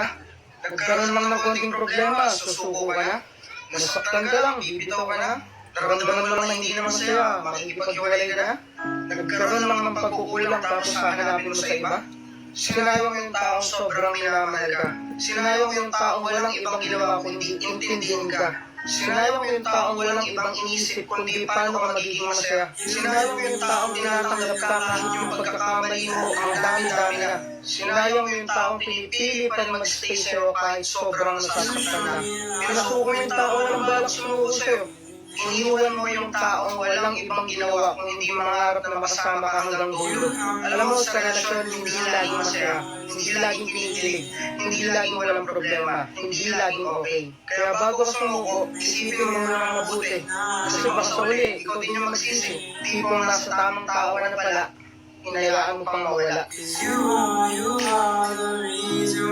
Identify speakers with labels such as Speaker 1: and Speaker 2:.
Speaker 1: na. Nagkaroon lang ng konting problema, susuko ka na. Nasaktan ka lang, bibitaw ka na. Naramdaman mo lang na hindi na masaya, makikipaghiwalay ka na. Nagkaroon lang ng pagkukulang tapos hahanapin mo sa iba. Sinayang mo yung taong sobrang minamahal ka. Sinayang mo yung taong walang ibang ginawa kundi intindihin ka. Sinayang mo yung taong walang ibang inisip kundi paano ka magiging masaya. Sinayang mo yung taong tinatanggap ka kahit yung pagkakamali mo ang dami-dami na. Sinayang mo yung taong pinipili pa rin mag-stay sa'yo kahit sobrang nasasaktan na. Pinasuko mo yung taong walang balak sumuko sa'yo. Iniwan mo yung taong walang ibang ginawa kung hindi mangarap na makasama ka hanggang dulo. Alam mo, sa relasyon, hindi laging masaya, hindi laging pinipilig, hindi laging walang problema, hindi laging okay. Kaya bago ka sumuko, isipin mo muna mabuti. Kasi baka sa uli, ikaw din yung magsisi. Tipong nasa tamang tao ka na pala, hinayaan mo pang mawala.
Speaker 2: You are the reason